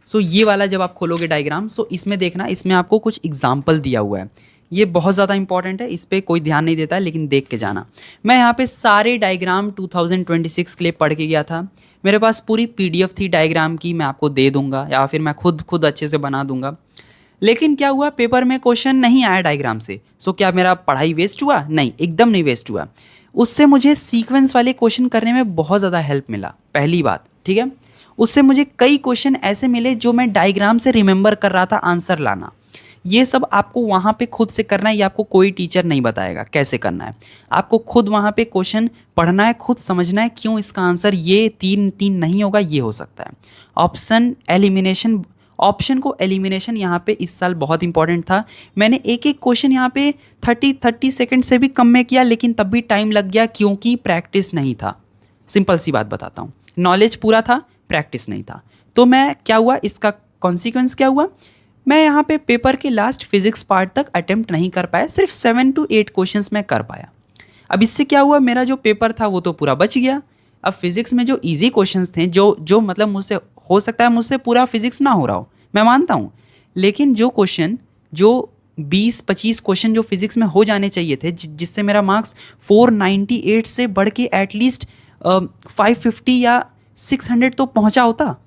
सो ये वाला जब आप खोलोगे डायग्राम, सो इसमें देखना, इसमें आपको कुछ एग्जाम्पल दिया हुआ है। ये बहुत ज़्यादा इंपॉर्टेंट है, इस पर कोई ध्यान नहीं देता है, लेकिन देख के जाना। मैं यहाँ पे सारे डायग्राम 2026 के लिए पढ़ के गया था। मेरे पास पूरी पीडीएफ थी डायग्राम की, मैं आपको दे दूंगा या फिर मैं खुद अच्छे से बना दूंगा। लेकिन क्या हुआ, पेपर में क्वेश्चन नहीं आया डायग्राम से। सो क्या मेरा पढ़ाई वेस्ट हुआ? नहीं, एकदम नहीं वेस्ट हुआ। उससे मुझे सीक्वेंस वाले क्वेश्चन करने में बहुत ज़्यादा हेल्प मिला, पहली बात, ठीक है। उससे मुझे कई क्वेश्चन ऐसे मिले जो मैं डायग्राम से रिमेंबर कर रहा था, आंसर लाना। ये सब आपको वहाँ पे खुद से करना है, ये आपको कोई टीचर नहीं बताएगा कैसे करना है। आपको खुद वहाँ पे क्वेश्चन पढ़ना है, खुद समझना है क्यों इसका आंसर ये 3 नहीं होगा, ये हो सकता है। ऑप्शन को एलिमिनेशन यहाँ पे इस साल बहुत इंपॉर्टेंट था। मैंने एक एक क्वेश्चन यहाँ पे 30 सेकंड से भी कम में किया, लेकिन तब भी टाइम लग गया क्योंकि प्रैक्टिस नहीं था। सिंपल सी बात बताता हूँ, नॉलेज पूरा था, प्रैक्टिस नहीं था। तो मैं क्या हुआ, इसका कॉन्सिक्वेंस क्या हुआ, मैं यहाँ पे पेपर के लास्ट फिजिक्स पार्ट तक अटेम्प्ट नहीं कर पाया, सिर्फ 7 to 8 क्वेश्चंस मैं कर पाया। अब इससे क्या हुआ, मेरा जो पेपर था वो तो पूरा बच गया। अब फिजिक्स में जो इजी क्वेश्चंस थे, जो मतलब मुझसे हो सकता है, मुझसे पूरा फिजिक्स ना हो रहा हो, मैं मानता हूँ, लेकिन जो क्वेश्चन, जो 20-25 क्वेश्चन जो फिजिक्स में हो जाने चाहिए थे, जिससे मेरा मार्क्स 498 से बढ़ के एटलीस्ट 550 या 600 तो पहुँचा होता।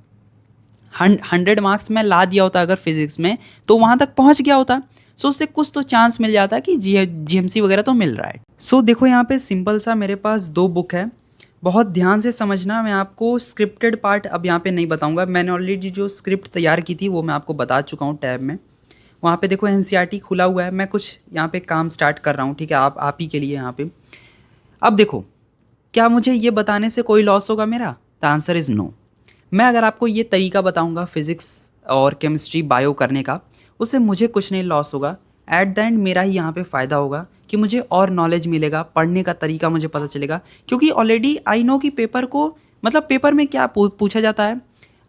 100 मार्क्स में ला दिया होता अगर फिजिक्स में, तो वहाँ तक पहुँच गया होता। सो उससे कुछ तो चांस मिल जाता कि जीएमसी वगैरह तो मिल रहा है। सो देखो यहाँ पे सिंपल सा मेरे पास 2 बुक है, बहुत ध्यान से समझना। मैं आपको स्क्रिप्टेड पार्ट अब यहाँ पे नहीं बताऊँगा, मैंने ऑलरेडी जो स्क्रिप्ट तैयार की थी वो मैं आपको बता चुका हूँ टैब में। वहाँ पे देखो एनसीईआरटी खुला हुआ है, मैं कुछ यहाँ पे काम स्टार्ट कर रहा हूँ, ठीक है, आप ही के लिए यहाँ पे। अब देखो, क्या मुझे ये बताने से कोई लॉस होगा मेरा? The answer is no. मैं अगर आपको ये तरीका बताऊंगा फिज़िक्स और केमिस्ट्री, बायो करने का, उससे मुझे कुछ नहीं लॉस होगा। एट द एंड मेरा ही यहाँ पे फ़ायदा होगा कि मुझे और नॉलेज मिलेगा, पढ़ने का तरीका मुझे पता चलेगा, क्योंकि ऑलरेडी आई नो कि पेपर को, मतलब पेपर में क्या पूछा जाता है।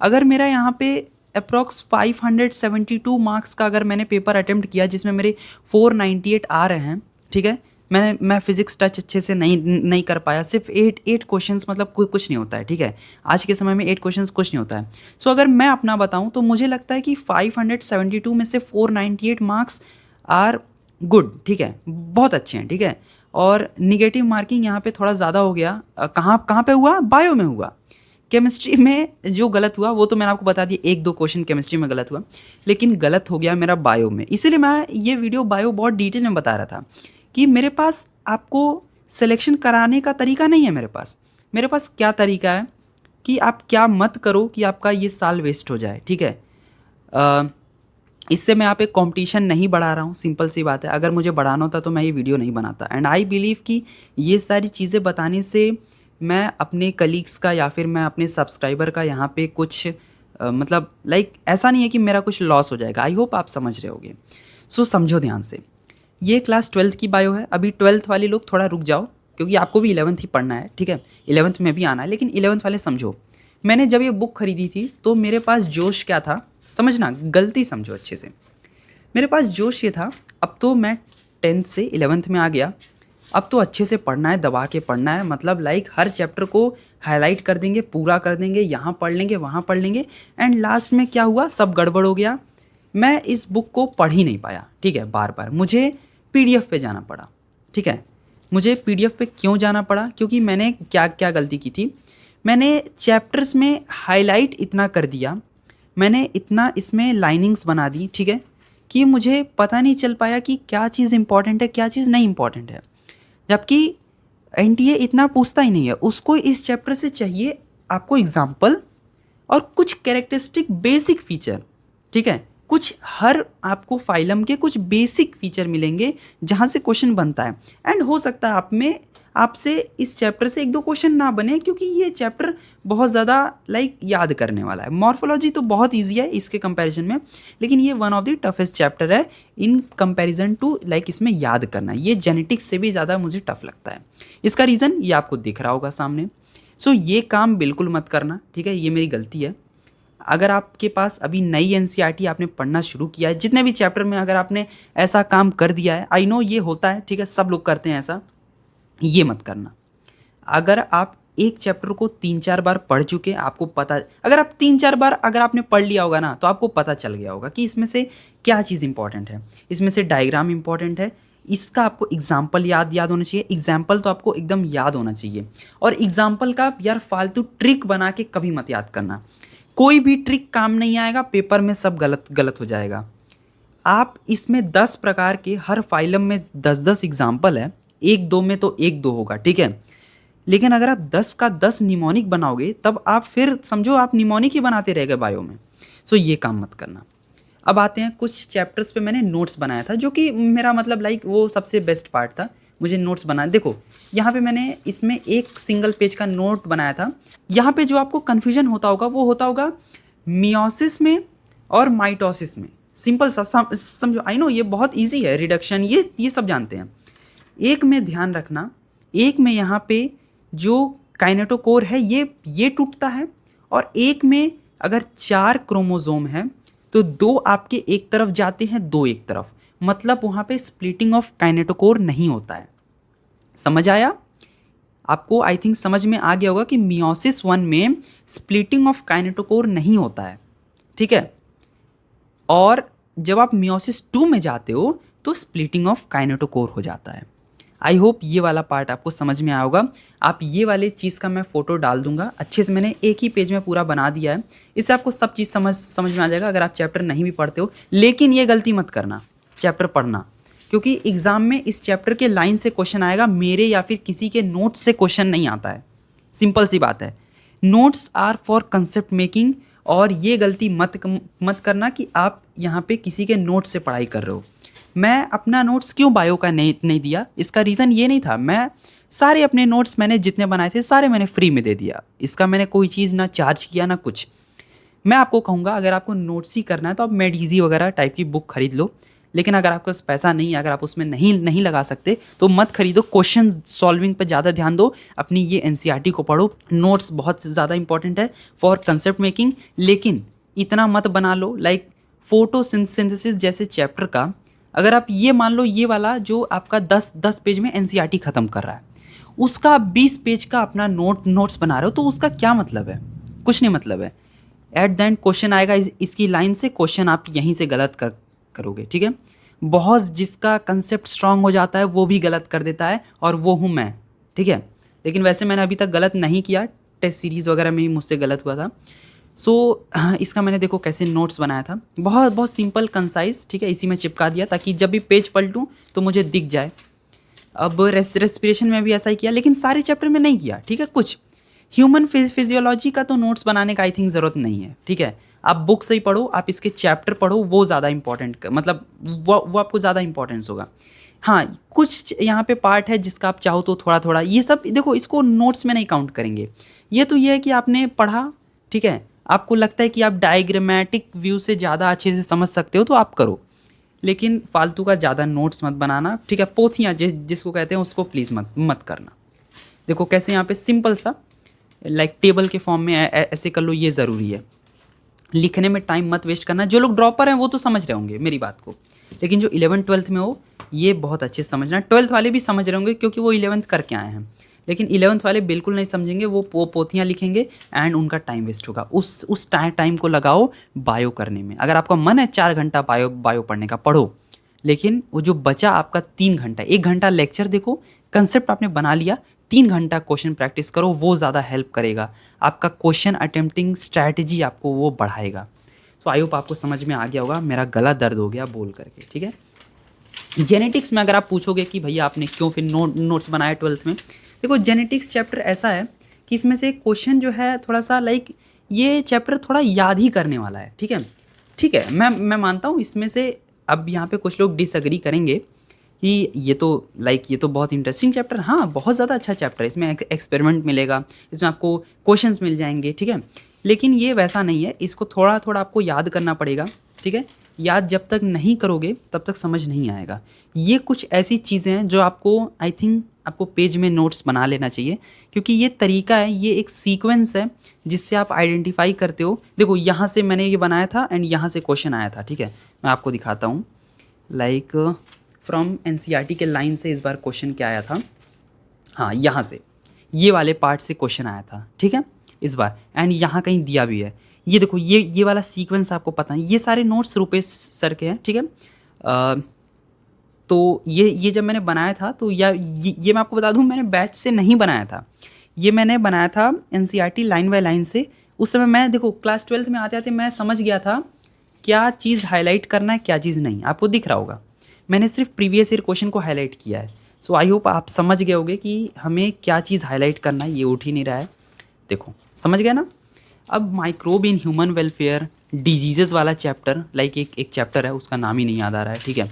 अगर मेरा यहाँ पे अप्रॉक्स 572 का अगर मैंने पेपर अटेम्प्ट किया जिसमें मेरे 498 आ रहे हैं, ठीक है, मैं फिजिक्स टच अच्छे से नहीं कर पाया, सिर्फ 8 क्वेश्चंस, मतलब कुछ नहीं होता है, ठीक है, आज के समय में 8 क्वेश्चंस कुछ नहीं होता है। सो अगर मैं अपना बताऊं तो मुझे लगता है कि 572 में से 498 मार्क्स आर गुड, ठीक है, बहुत अच्छे हैं, ठीक है। और निगेटिव मार्किंग यहाँ पे थोड़ा ज़्यादा हो गया, कहाँ पे हुआ, बायो में हुआ। केमिस्ट्री में जो गलत हुआ वो तो मैंने आपको बता दिया, 1-2 क्वेश्चन केमिस्ट्री में गलत हुआ, लेकिन गलत हो गया मेरा बायो में। इसीलिए मैं ये वीडियो बायो बहुत डिटेल में बता रहा था कि मेरे पास आपको सिलेक्शन कराने का तरीका नहीं है। मेरे पास क्या तरीका है कि आप क्या मत करो कि आपका ये साल वेस्ट हो जाए, ठीक है। इससे मैं यहाँ पे कंपटीशन नहीं बढ़ा रहा हूँ, सिंपल सी बात है। अगर मुझे बढ़ाना होता तो मैं ये वीडियो नहीं बनाता। एंड आई बिलीव कि ये सारी चीज़ें बताने से मैं अपने कलीग्स का या फिर मैं अपने सब्सक्राइबर का यहाँ पे कुछ मतलब लाइक ऐसा नहीं है कि मेरा कुछ लॉस हो जाएगा। आई होप आप समझ रहे होगे। सो समझो ध्यान से, ये क्लास 12th की बायो है। अभी 12th वाले लोग थोड़ा रुक जाओ, क्योंकि आपको भी 11th ही पढ़ना है, ठीक है। 11th में भी आना है, लेकिन 11th वाले समझो। मैंने जब ये बुक खरीदी थी तो मेरे पास जोश क्या था, समझना, गलती समझो अच्छे से। मेरे पास जोश ये था, अब तो मैं 10th से 11th में आ गया, अब तो अच्छे से पढ़ना है, दबा के पढ़ना है। मतलब लाइक हर चैप्टर को हाईलाइट कर देंगे, पूरा कर देंगे, यहाँ पढ़ लेंगे, वहाँ पढ़ लेंगे। एंड लास्ट में क्या हुआ, सब गड़बड़ हो गया। मैं इस बुक को पढ़ ही नहीं पाया, ठीक है। बार बार मुझे पीडीएफ पे जाना पड़ा, ठीक है। मुझे पीडीएफ पे क्यों जाना पड़ा, क्योंकि मैंने क्या क्या गलती की थी। मैंने चैप्टर्स में हाईलाइट इतना कर दिया, मैंने इतना इसमें लाइनिंग्स बना दी, ठीक है, कि मुझे पता नहीं चल पाया कि क्या चीज़ इंपॉर्टेंट है, क्या चीज़ नहीं इंपॉर्टेंट है। जबकि एनटीए इतना पूछता ही नहीं है, उसको इस चैप्टर से चाहिए आपको एग्जाम्पल और कुछ कैरेक्टरिस्टिक बेसिक फीचर, ठीक है। कुछ हर आपको फाइलम के कुछ बेसिक फीचर मिलेंगे जहाँ से क्वेश्चन बनता है। एंड हो सकता है आप में आपसे इस चैप्टर से एक दो क्वेश्चन ना बने, क्योंकि ये चैप्टर बहुत ज़्यादा लाइक याद करने वाला है। मॉर्फोलॉजी तो बहुत ईजी है इसके कंपैरिजन में, लेकिन ये one of the toughest chapter है इन कंपैरिजन टू लाइक इसमें याद करना। ये जेनेटिक्स से भी ज़्यादा मुझे टफ लगता है। इसका रीज़न ये आपको दिख रहा होगा सामने। सो ये काम बिल्कुल मत करना, ठीक है, ये मेरी गलती है। अगर आपके पास अभी नई एनसीईआरटी आपने पढ़ना शुरू किया है, जितने भी चैप्टर में अगर आपने ऐसा काम कर दिया है, आई नो ये होता है, ठीक है, सब लोग करते हैं ऐसा, ये मत करना। अगर आप एक चैप्टर को 3-4 बार पढ़ चुके, आपको पता, अगर आप 3-4 बार अगर आपने पढ़ लिया होगा ना, तो आपको पता चल गया होगा कि इसमें से क्या चीज़ इंपॉर्टेंट है। इसमें से डायग्राम इंपॉर्टेंट है, इसका आपको एग्जाम्पल याद होना चाहिए। एग्जाम्पल तो आपको एकदम याद होना चाहिए। और एग्जाम्पल का यार फालतू ट्रिक बना के कभी मत याद करना। कोई भी ट्रिक काम नहीं आएगा, पेपर में सब गलत गलत हो जाएगा। आप इसमें 10 प्रकार के, हर फाइलम में 10-10 एग्जाम्पल है, एक दो में तो एक दो होगा, ठीक है। लेकिन अगर आप 10 का 10 निमोनिक बनाओगे, तब आप फिर समझो आप निमोनिक ही बनाते रह गए बायो में। सो ये काम मत करना। अब आते हैं कुछ चैप्टर्स पे मैंने नोट्स बनाया था, जो कि मेरा मतलब लाइक वो सबसे बेस्ट पार्ट था मुझे नोट्स बनाना। देखो यहाँ पे मैंने इसमें एक सिंगल पेज का नोट बनाया था। यहाँ पे जो आपको कन्फ्यूजन होता होगा वो होता होगा मियोसिस में और माइटोसिस में। सिंपल सा समझो, आई नो ये बहुत ईजी है, रिडक्शन ये सब जानते हैं। एक में ध्यान रखना, एक में यहाँ पे जो काइनेटोकोर है ये टूटता है, और एक में अगर 4 क्रोमोसोम है तो 2 आपके एक तरफ जाते हैं, 2 एक तरफ, मतलब वहाँ पे स्प्लिटिंग ऑफ काइनेटोकोर नहीं होता है। समझ आया आपको? आई थिंक समझ में आ गया होगा कि मियोसिस 1 में स्प्लिटिंग ऑफ काइनेटोकोर नहीं होता है, ठीक है। और जब आप मियोसिस 2 में जाते हो तो स्प्लिटिंग ऑफ काइनेटोकोर हो जाता है। आई होप ये वाला पार्ट आपको समझ में आया होगा। आप ये वाले चीज़ का मैं फ़ोटो डाल दूंगा, अच्छे से मैंने एक ही पेज में पूरा बना दिया है। इससे आपको सब चीज़ समझ में आ जाएगा अगर आप चैप्टर नहीं भी पढ़ते हो। लेकिन ये गलती मत करना चैप्टर पढ़ना, क्योंकि एग्ज़ाम में इस चैप्टर के लाइन से क्वेश्चन आएगा, मेरे या फिर किसी के नोट्स से क्वेश्चन नहीं आता है। सिंपल सी बात है, notes are for concept making. और ये गलती मत करना कि आप यहाँ पे किसी के नोट्स से पढ़ाई कर रहे हो। मैं अपना नोट्स क्यों बायो का नहीं दिया, इसका रीज़न ये नहीं था। मैं सारे अपने नोट्स मैंने जितने बनाए थे सारे मैंने फ्री में दे दिया। इसका मैंने कोई चीज़ ना चार्ज किया ना कुछ। मैं आपको कहूँगा अगर आपको नोट्स ही करना है तो आप मेडीजी वगैरह टाइप की बुक खरीद लो। लेकिन अगर आपके पास पैसा नहीं है, अगर आप उसमें नहीं लगा सकते तो मत खरीदो। क्वेश्चन सॉल्विंग पर ज़्यादा ध्यान दो, अपनी ये एनसीईआरटी को पढ़ो। नोट्स बहुत ज़्यादा इंपॉर्टेंट है फॉर कंसेप्ट मेकिंग, लेकिन इतना मत बना लो लाइक फोटोसिंथेसिस जैसे चैप्टर का। अगर आप ये मान लो ये वाला जो आपका 10 पेज में एनसीईआरटी ख़त्म कर रहा है, उसका 20 पेज का अपना नोट्स बना रहे हो, तो उसका क्या मतलब है? कुछ नहीं मतलब है। एट द एंड क्वेश्चन आएगा इसकी लाइन से, क्वेश्चन आप यहीं से गलत करोगे, ठीक है। बहुत जिसका कंसेप्ट स्ट्रांग हो जाता है वो भी गलत कर देता है, और वो हूँ मैं, ठीक है। लेकिन वैसे मैंने अभी तक गलत नहीं किया, टेस्ट सीरीज़ वगैरह में ही मुझसे गलत हुआ था। सो इसका मैंने देखो कैसे नोट्स बनाया था, बहुत बहुत सिंपल कंसाइज, ठीक है। इसी में चिपका दिया ताकि जब भी पेज पलटूँ तो मुझे दिख जाए। अब रेस्पिरेशन में भी ऐसा ही किया, लेकिन सारे चैप्टर में नहीं किया, ठीक है। कुछ ह्यूमन फिजियोलॉजी का तो नोट्स बनाने का आई थिंक ज़रूरत नहीं है, ठीक है। आप बुक से ही पढ़ो, आप इसके चैप्टर पढ़ो, वो ज़्यादा इंपॉर्टेंट मतलब वो आपको ज़्यादा इंपॉर्टेंस होगा। हाँ, कुछ यहाँ पे पार्ट है जिसका आप चाहो तो थोड़ा थोड़ा ये सब देखो, इसको नोट्स में नहीं काउंट करेंगे। ये है कि आपने पढ़ा, ठीक है, आपको लगता है कि आप डायग्रामेटिक व्यू से ज़्यादा अच्छे से समझ सकते हो तो आप करो, लेकिन फालतू का ज़्यादा नोट्स मत बनाना, ठीक है। पोथियाँ जिसको कहते हैं उसको प्लीज़ मत मत करना। देखो कैसे यहाँ पे सिंपल सा लाइक टेबल के फॉर्म में ऐसे कर लो, ये ज़रूरी है। लिखने में टाइम मत वेस्ट करना। जो लोग ड्रॉपर हैं वो तो समझ रहे होंगे मेरी बात को, लेकिन जो 11th-12th में हो ये बहुत अच्छे से समझना। 12th वाले भी समझ रहे होंगे क्योंकि वो 11th करके आए हैं, लेकिन 11th वाले बिल्कुल नहीं समझेंगे, वो पोथियाँ लिखेंगे एंड उनका टाइम वेस्ट होगा। उस टाइम को लगाओ बायो करने में। अगर आपका मन है 4 घंटा बायो पढ़ने का, पढ़ो, लेकिन वो जो बचा आपका 3 घंटा, 1 घंटा लेक्चर देखो, कंसेप्ट आपने बना लिया, 3 घंटा क्वेश्चन प्रैक्टिस करो, वो ज़्यादा हेल्प करेगा। आपका क्वेश्चन अटेम्प्टिंग स्ट्रैटेजी आपको वो बढ़ाएगा। तो आई होप आपको समझ में आ गया होगा। मेरा गला दर्द हो गया बोल करके, ठीक है। जेनेटिक्स में अगर आप पूछोगे कि भैया आपने क्यों फिर नोट्स बनाए 12th में, देखो जेनेटिक्स चैप्टर ऐसा है कि इसमें से क्वेश्चन जो है थोड़ा सा लाइक ये चैप्टर थोड़ा याद ही करने वाला है, ठीक है। ठीक है, मैं मानता हूँ इसमें से। अब यहाँ पे कुछ लोग डिसएग्री करेंगे कि ये तो बहुत इंटरेस्टिंग चैप्टर, हाँ बहुत ज़्यादा अच्छा चैप्टर है, इसमें एक्सपेरिमेंट मिलेगा, इसमें आपको क्वेश्चंस मिल जाएंगे, ठीक है। लेकिन ये वैसा नहीं है, इसको थोड़ा थोड़ा आपको याद करना पड़ेगा, ठीक है। याद जब तक नहीं करोगे तब तक समझ नहीं आएगा। ये कुछ ऐसी चीज़ें हैं जो आपको आई थिंक आपको पेज में नोट्स बना लेना चाहिए, क्योंकि ये तरीका है, ये एक सीक्वेंस है जिससे आप आइडेंटिफाई करते हो। देखो यहाँ से मैंने ये बनाया था एंड यहाँ से क्वेश्चन आया था, ठीक है। मैं आपको दिखाता हूँ, लाइक फ्रॉम एनसीईआरटी के लाइन से इस बार क्वेश्चन क्या आया था। हाँ, यहाँ से ये वाले पार्ट से क्वेश्चन आया था, ठीक है, इस बार। एंड यहाँ कहीं दिया भी है, ये देखो, ये वाला सीक्वेंस आपको पता है। ये सारे नोट्स रुपेश सर के हैं, ठीक है। तो ये जब मैंने बनाया था तो ये मैं आपको बता दूं, मैंने बैच से नहीं बनाया था, ये मैंने बनाया था एनसीईआरटी लाइन बाय लाइन से। उस समय मैं देखो क्लास 12th में आते आते मैं समझ गया था क्या चीज़ हाईलाइट करना है, क्या चीज़ नहीं, आपको दिख रहा होगा। मैंने सिर्फ प्रीवियस ईयर क्वेश्चन को हाईलाइट किया है। सो आई होप आप समझ गए होगे कि हमें क्या चीज़ हाईलाइट करना है। ये उठ ही नहीं रहा है, देखो समझ गए ना। अब microbe in human welfare disease वाला चैप्टर, लाइक एक चैप्टर है, उसका नाम ही नहीं याद आ रहा है, ठीक है।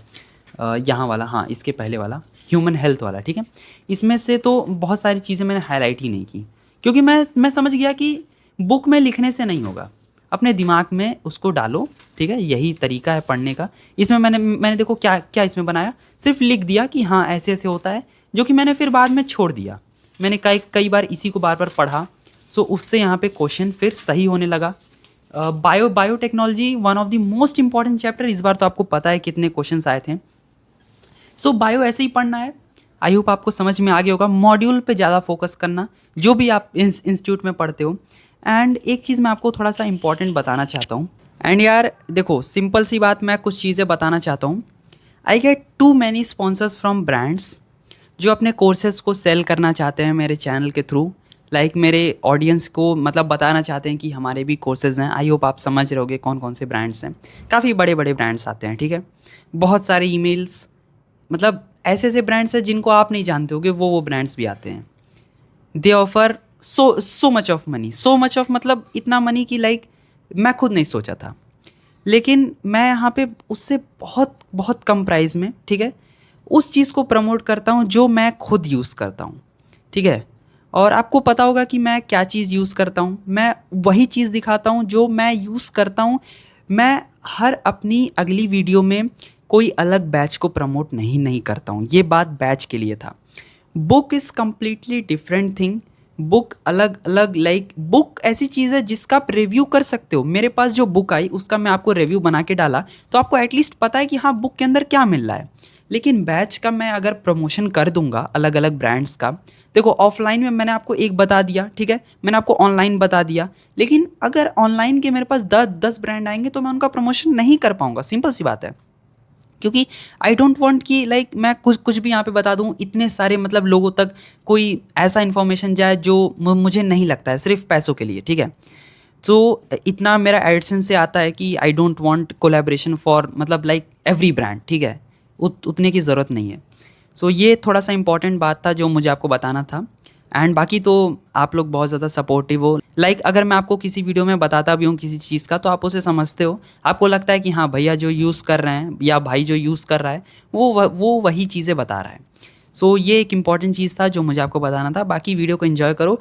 यहाँ वाला, हाँ इसके पहले वाला ह्यूमन हेल्थ वाला, ठीक है। इसमें से तो बहुत सारी चीज़ें मैंने हाईलाइट ही नहीं की, क्योंकि मैं समझ गया कि बुक में लिखने से नहीं होगा, अपने दिमाग में उसको डालो, ठीक है। यही तरीका है पढ़ने का। इसमें मैंने देखो क्या क्या इसमें बनाया, सिर्फ लिख दिया कि हाँ ऐसे ऐसे होता है, जो कि मैंने फिर बाद में छोड़ दिया। मैंने कई बार इसी को बार बार पढ़ा, सो उससे यहाँ पे क्वेश्चन फिर सही होने लगा। Biotechnology one of the most important chapter, इस बार तो आपको पता है कितने क्वेश्चंस आए थे। सो बायो ऐसे ही पढ़ना है। आई होप आपको समझ में आ गया होगा। मॉड्यूल पे ज़्यादा फोकस करना, जो भी आप इंस्टीट्यूट में पढ़ते हो। एंड एक चीज़ मैं आपको थोड़ा सा इंपॉर्टेंट बताना चाहता हूँ। एंड यार देखो, सिंपल सी बात, मैं कुछ चीज़ें बताना चाहता हूँ। I get to many sponsors from brands जो अपने कोर्सेज को सेल करना चाहते हैं मेरे चैनल के थ्रू, लाइक मेरे ऑडियंस को मतलब बताना चाहते हैं कि हमारे भी कोर्सेज हैं। आई होप आप समझ रहे होगे कौन कौन से ब्रांड्स हैं। काफ़ी बड़े बड़े ब्रांड्स आते हैं, ठीक है। बहुत सारे ईमेल्स, मतलब ऐसे ऐसे ब्रांड्स हैं जिनको आप नहीं जानते होगे, वो ब्रांड्स भी आते हैं। दे ऑफर सो मच ऑफ मतलब इतना मनी कि लाइक मैं खुद नहीं सोचा था, लेकिन मैं यहाँ पे उससे बहुत बहुत कम प्राइस में, ठीक है, उस चीज़ को प्रमोट करता हूँ जो मैं खुद यूज़ करता हूँ, ठीक है। और आपको पता होगा कि मैं क्या चीज़ यूज़ करता हूँ, मैं वही चीज़ दिखाता हूँ जो मैं यूज़ करता हूँ। मैं हर अपनी अगली वीडियो में कोई अलग बैच को प्रमोट नहीं करता हूँ। ये बात बैच के लिए था। Book is completely different thing. Book अलग अलग, लाइक बुक ऐसी चीज़ है जिसका आप रिव्यू कर सकते हो। मेरे पास जो बुक आई उसका मैं आपको रिव्यू बना के डाला, तो आपको एटलीस्ट पता है कि हाँ बुक के अंदर क्या मिल रहा है। लेकिन बैच का मैं अगर प्रमोशन कर दूंगा अलग अलग ब्रांड्स का, देखो ऑफलाइन में मैंने आपको एक बता दिया, ठीक है, मैंने आपको ऑनलाइन बता दिया, लेकिन अगर ऑनलाइन के मेरे पास 10 ब्रांड आएंगे तो मैं उनका प्रमोशन नहीं कर पाऊंगा। सिंपल सी बात है, क्योंकि आई डोंट वांट कि लाइक मैं कुछ भी यहाँ पे बता दूँ, इतने सारे मतलब लोगों तक कोई ऐसा इन्फॉर्मेशन जाए जो मुझे नहीं लगता है, सिर्फ पैसों के लिए, ठीक है। तो इतना मेरा एडसेंस से आता है कि I don't want collaboration for मतलब लाइक एवरी ब्रांड, ठीक है, उतने की ज़रूरत नहीं है। सो ये थोड़ा सा इंपॉर्टेंट बात था जो मुझे आपको बताना था। एंड बाकी तो आप लोग बहुत ज़्यादा सपोर्टिव हो। लाइक अगर मैं आपको किसी वीडियो में बताता भी हूँ किसी चीज़ का तो आप उसे समझते हो, आपको लगता है कि हाँ भैया जो यूज़ कर रहे हैं या भाई जो यूज़ कर रहा है वो वही चीज़ें बता रहा है। सो ये एक इम्पॉर्टेंट चीज़ था जो मुझे आपको बताना था। बाकी वीडियो को एंजॉय करो।